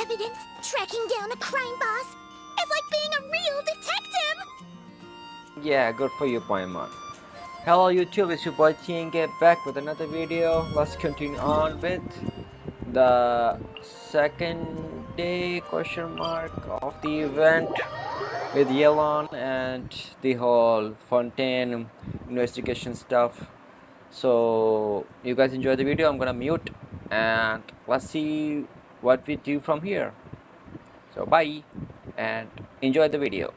evidence, tracking down a crime boss. It's like being a real detective! Yeah, good for you, Paimon. Hello YouTube, it's your boy T get back with another video. Let's continue on with the second day question mark of the event with Yelan and the whole Fontaine investigation stuff. So you guys enjoy the video. I'm gonna mute and let's see what we do from here. So bye and enjoy the video.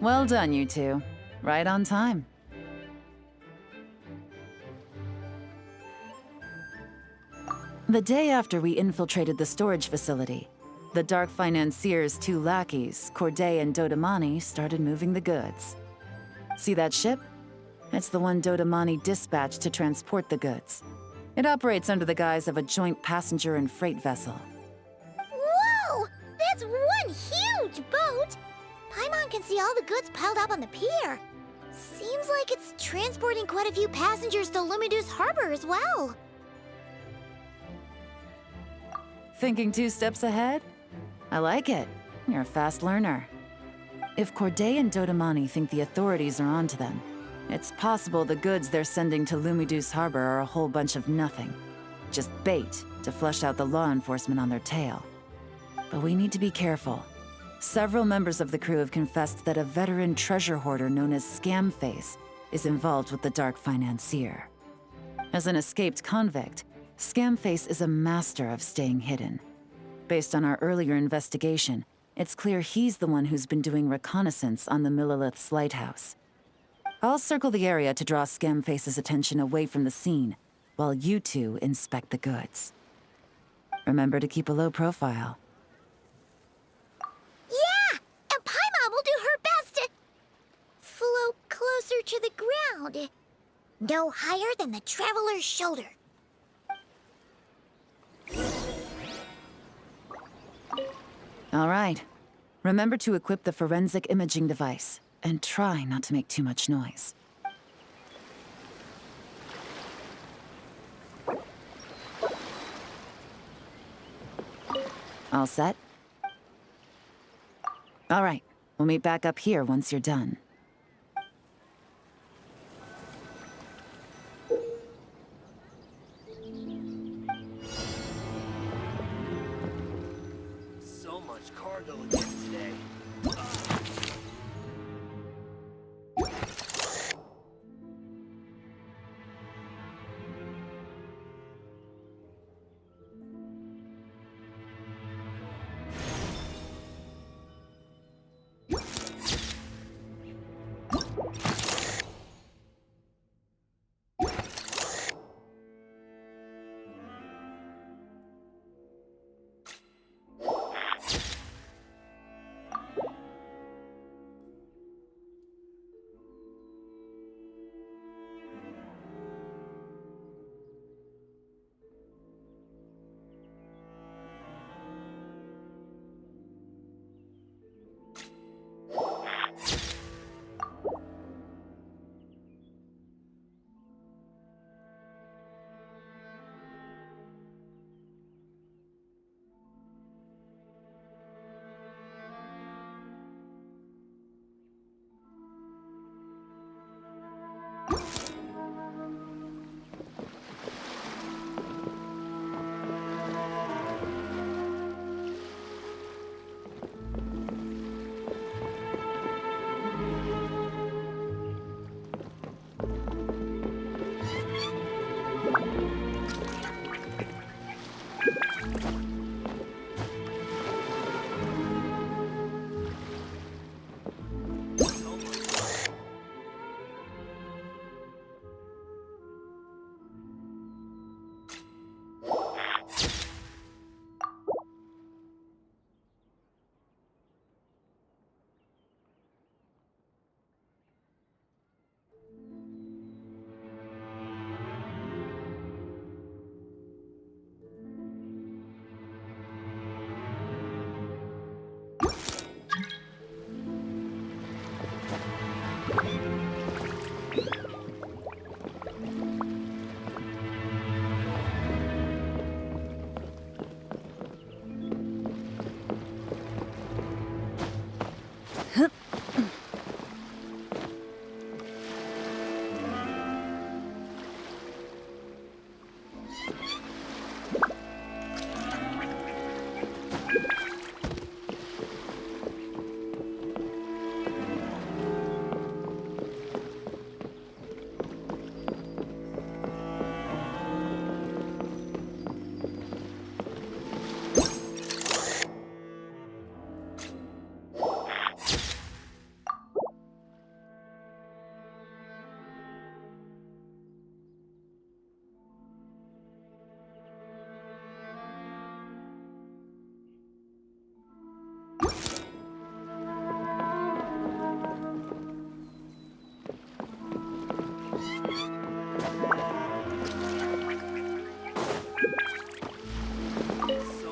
Well done, you two. Right on time. The day after we infiltrated the storage facility, the Dark Financier's two lackeys, Corday and Dodamani, started moving the goods. See that ship? It's the one Dodamani dispatched to transport the goods. It operates under the guise of a joint passenger and freight vessel. Whoa! That's one huge boat! Paimon can see all the goods piled up on the pier. Seems like it's transporting quite a few passengers to Lumidus Harbor as well. Thinking 2 steps ahead? I like it. You're a fast learner. If Corday and Dodamani think the authorities are onto them, it's possible the goods they're sending to Lumidus Harbor are a whole bunch of nothing. Just bait to flush out the law enforcement on their tail. But we need to be careful. Several members of the crew have confessed that a veteran treasure hoarder known as Scamface is involved with the Dark Financier. As an escaped convict, Scamface is a master of staying hidden. Based on our earlier investigation, it's clear he's the one who's been doing reconnaissance on the Millilith's lighthouse. I'll circle the area to draw Scamface's attention away from the scene, while you two inspect the goods. Remember to keep a low profile. Yeah! And Paimon will do her best to float closer to the ground. No higher than the traveler's shoulder. All right. Remember to equip the forensic imaging device, and try not to make too much noise. All set? All right. We'll meet back up here once you're done. So much cargo again today. So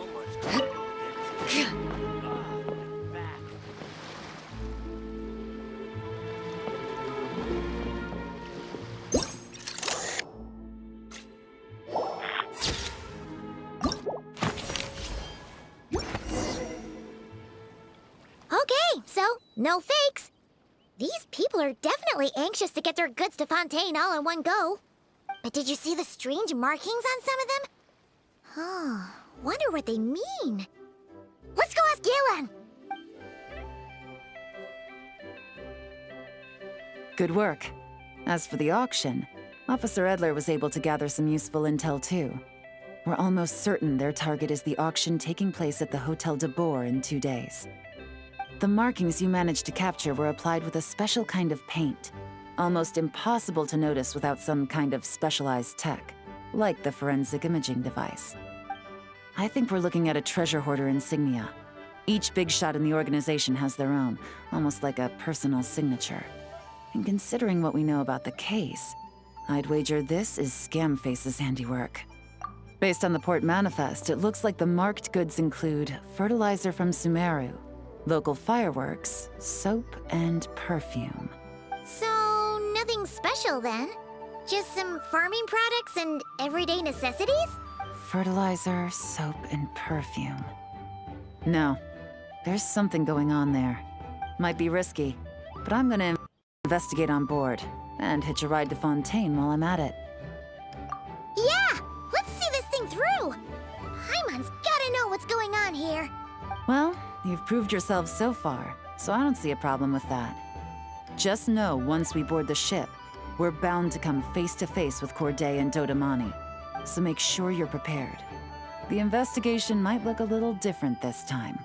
much cargo again today. My back. Okay, so no fakes. These people are definitely anxious to get their goods to Fontaine all in one go. But did you see the strange markings on some of them? Oh, wonder what they mean. Let's go ask Yelan. Good work. As for the auction, Officer Edler was able to gather some useful intel too. We're almost certain their target is the auction taking place at the Hotel de Boer in 2 days. The markings you managed to capture were applied with a special kind of paint, almost impossible to notice without some kind of specialized tech, like the forensic imaging device. I think we're looking at a treasure hoarder insignia. Each big shot in the organization has their own, almost like a personal signature. And considering what we know about the case, I'd wager this is Scamface's handiwork. Based on the port manifest, it looks like the marked goods include fertilizer from Sumeru, local fireworks, soap, and perfume. So, nothing special then? Just some farming products and everyday necessities? Fertilizer, soap, and perfume. No, there's something going on there. Might be risky, but I'm gonna investigate on board and hitch a ride to Fontaine while I'm at it. Yeah! Let's see this thing through! Paimon's gotta know what's going on here. Well, you've proved yourselves so far, so I don't see a problem with that. Just know once we board the ship, we're bound to come face to face with Corday and Dodamani, so make sure you're prepared. The investigation might look a little different this time.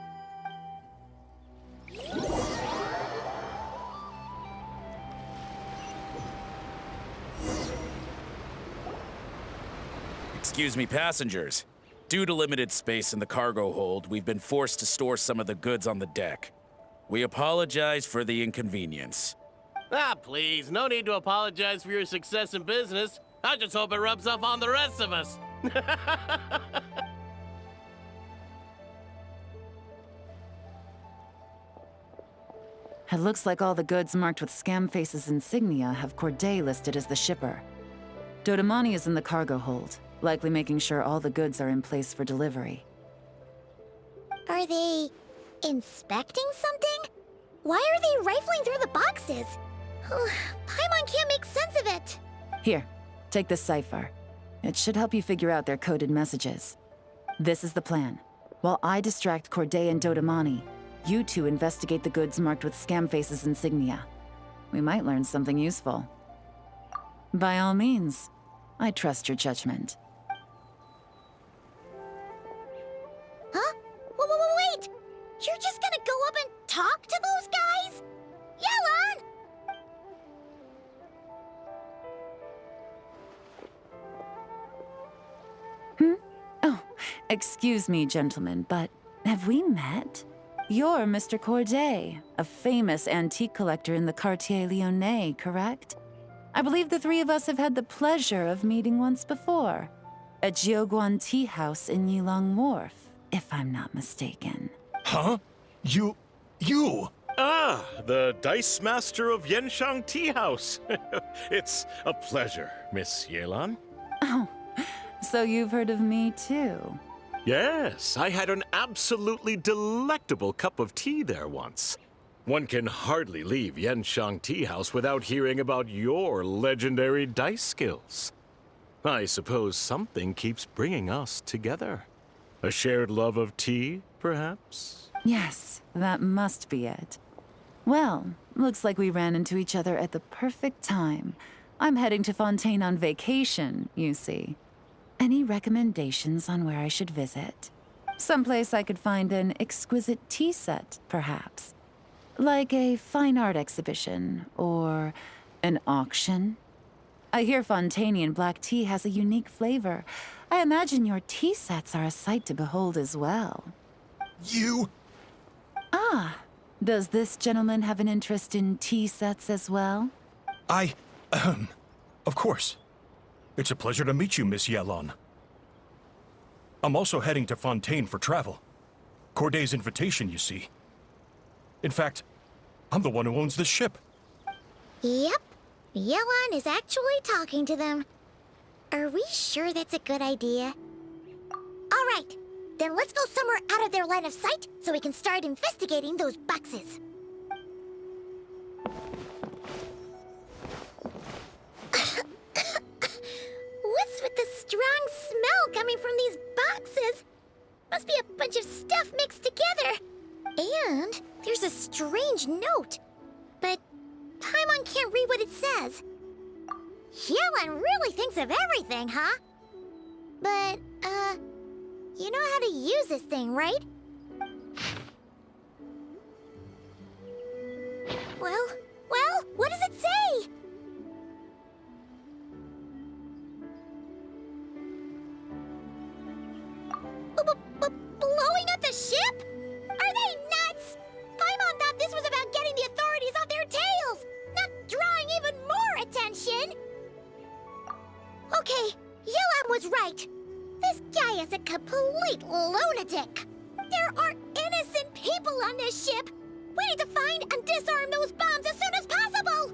Excuse me, passengers. Due to limited space in the cargo hold, we've been forced to store some of the goods on the deck. We apologize for the inconvenience. Ah, please, no need to apologize for your success in business. I just hope it rubs off on the rest of us. It looks like all the goods marked with Scamface's insignia have Corday listed as the shipper. Dodamani is in the cargo hold, likely making sure all the goods are in place for delivery. Are they inspecting something? Why are they rifling through the boxes? Paimon can't make sense of it. Here, take this cipher. It should help you figure out their coded messages. This is the plan. While I distract Corday and Dodamani, you two investigate the goods marked with Scamface's insignia. We might learn something useful. By all means, I trust your judgment. Huh? Wait! You're just gonna go up and talk to those guys? Yelan! Oh, excuse me, gentlemen, but have we met? You're Mr. Corday, a famous antique collector in the Quartier Lyonnais, correct? I believe the three of us have had the pleasure of meeting once before. At Jiuguan Tea House in Yilong Wharf, if I'm not mistaken. Huh? You... Ah, the Dice Master of Yenshang Tea House. It's a pleasure, Miss Yelan. Oh, so you've heard of me too? Yes, I had an absolutely delectable cup of tea there once. One can hardly leave Yenshang Tea House without hearing about your legendary dice skills. I suppose something keeps bringing us together. A shared love of tea, perhaps? Yes, that must be it. Well, looks like we ran into each other at the perfect time. I'm heading to Fontaine on vacation, you see. Any recommendations on where I should visit? Someplace I could find an exquisite tea set, perhaps. Like a fine art exhibition, or an auction. I hear Fontainian black tea has a unique flavor. I imagine your tea sets are a sight to behold as well. You... Ah, does this gentleman have an interest in tea sets as well? Of course. It's a pleasure to meet you, Miss Yelan. I'm also heading to Fontaine for travel. Corday's invitation, you see. In fact, I'm the one who owns this ship. Yep. Yelan is actually talking to them. Are we sure that's a good idea? All right. Then let's go somewhere out of their line of sight so we can start investigating those boxes. What's with the strong smell coming from these boxes? Must be a bunch of stuff mixed together. And there's a strange note. But Paimon can't read what it says. Yelan really thinks of everything, huh? But, you know how to use this thing, right? Well, what does it say? Blowing up the ship? Are they nuts? Paimon thought this was about getting the authorities off their tails, not drawing even more attention. Okay, Yelan was right. This guy is a complete lunatic. There are innocent people on this ship. We need to find and disarm those bombs as soon as possible.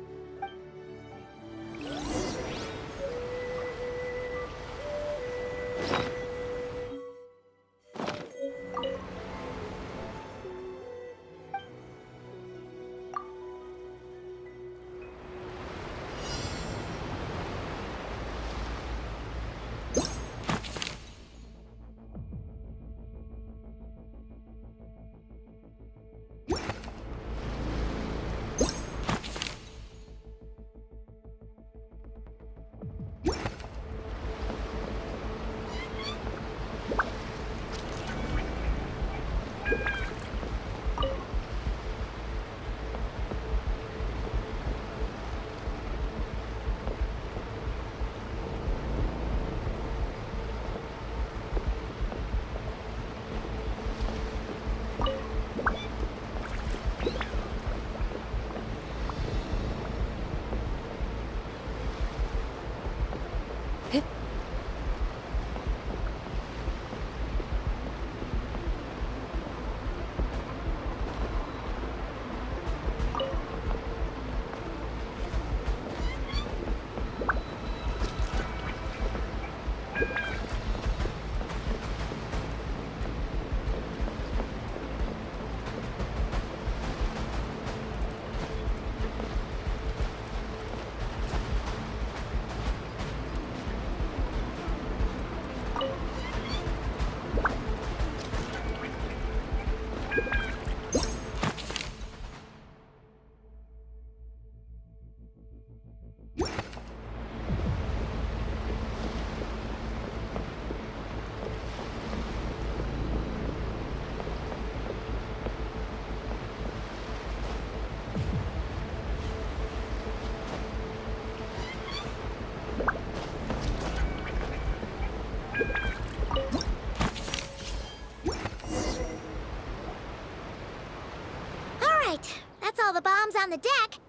All the bombs on the deck.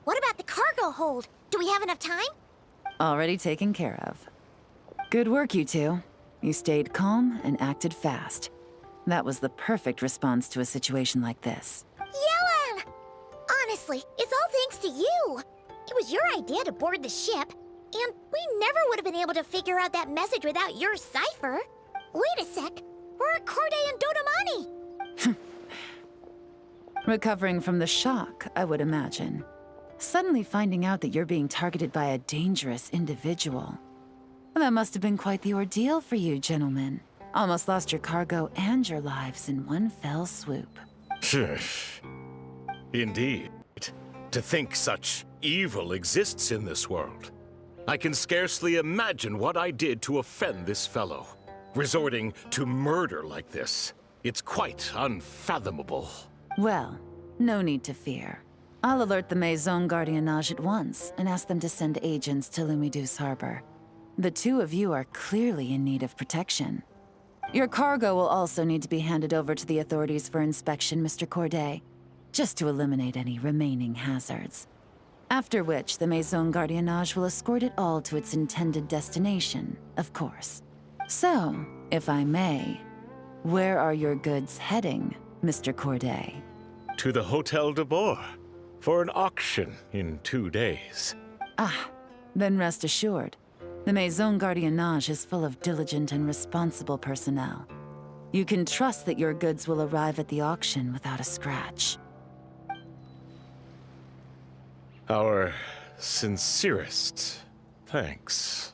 What about the cargo hold? Do we have enough time? Already taken care of. Good work, you two. You stayed calm and acted fast. That was the perfect response to a situation like this. Yelan! Honestly, it's all thanks to you. It was your idea to board the ship, and we never would have been able to figure out that message without your cipher. Wait a sec. Where are Corday and Dodamani? Recovering from the shock, I would imagine. Suddenly finding out that you're being targeted by a dangerous individual. That must have been quite the ordeal for you, gentlemen. Almost lost your cargo and your lives in one fell swoop. Indeed. To think such evil exists in this world. I can scarcely imagine what I did to offend this fellow. Resorting to murder like this. It's quite unfathomable. Well, no need to fear. I'll alert the Maison Gardiennage at once and ask them to send agents to Lumiduce Harbor. The two of you are clearly in need of protection. Your cargo will also need to be handed over to the authorities for inspection, Mr. Corday, just to eliminate any remaining hazards. After which, the Maison Gardiennage will escort it all to its intended destination, of course. So, if I may, where are your goods heading, Mr. Corday? To the Hotel de Boer for an auction in 2 days. Ah, then rest assured. The Maison Gardiennage is full of diligent and responsible personnel. You can trust that your goods will arrive at the auction without a scratch. Our sincerest thanks.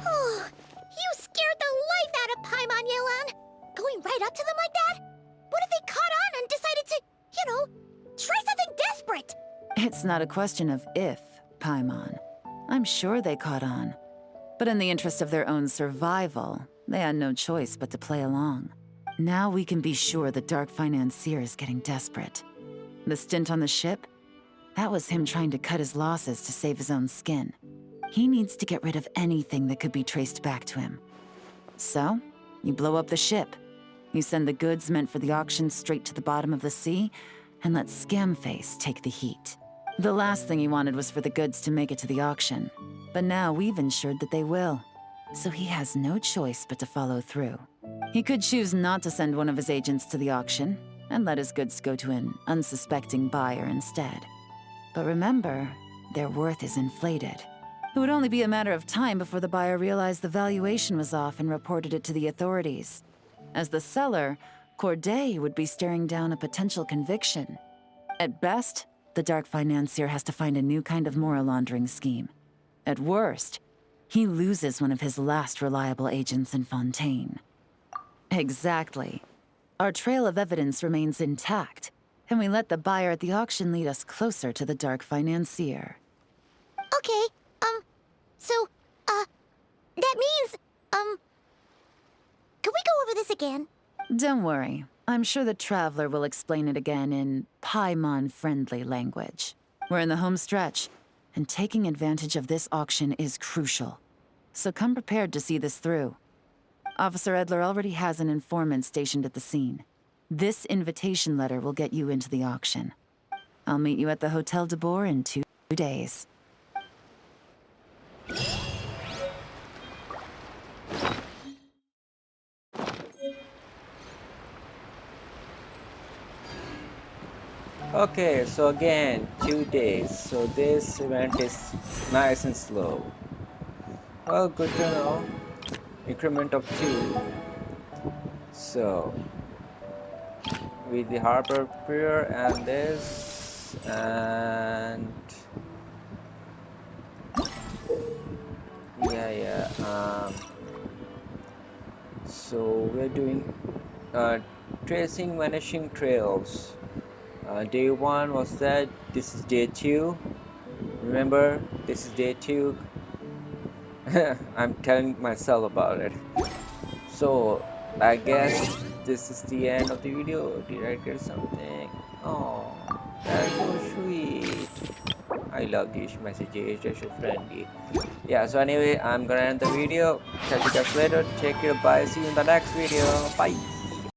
Oh, you scared the life out of Paimon, Yelan. Going right up to them like that? What if they caught on and decided to, try something desperate? It's not a question of if, Paimon. I'm sure they caught on. But in the interest of their own survival, they had no choice but to play along. Now we can be sure the Dark Financier is getting desperate. The stint on the ship? That was him trying to cut his losses to save his own skin. He needs to get rid of anything that could be traced back to him. So, you blow up the ship. You send the goods meant for the auction straight to the bottom of the sea, and let Scamface take the heat. The last thing he wanted was for the goods to make it to the auction. But now we've ensured that they will. So he has no choice but to follow through. He could choose not to send one of his agents to the auction, and let his goods go to an unsuspecting buyer instead. But remember, their worth is inflated. It would only be a matter of time before the buyer realized the valuation was off and reported it to the authorities. As the seller, Corday would be staring down a potential conviction. At best, the Dark Financier has to find a new kind of moral laundering scheme. At worst, he loses one of his last reliable agents in Fontaine. Exactly. Our trail of evidence remains intact, and we let the buyer at the auction lead us closer to the Dark Financier. Okay, that means, can we go over this again? Don't worry. I'm sure the Traveler will explain it again in Paimon-friendly language. We're in the home stretch, and taking advantage of this auction is crucial. So come prepared to see this through. Officer Edler already has an informant stationed at the scene. This invitation letter will get you into the auction. I'll meet you at the Hotel de Boer in 2 days. Okay, so again, 2 days. So this event is nice and slow. Well, good to know. Increment of 2. So with the harbor pier and this and so we're doing tracing vanishing trails. Day 1 was that. This is day 2. Remember, this is day 2. I'm telling myself about it. So I guess this is the end of the video. Did I get something? Oh, that's so sweet. I love these messages, they're so friendly. Yeah, so anyway, I'm gonna end the video. Catch you guys later. Take care, bye. See you in the next video. Bye.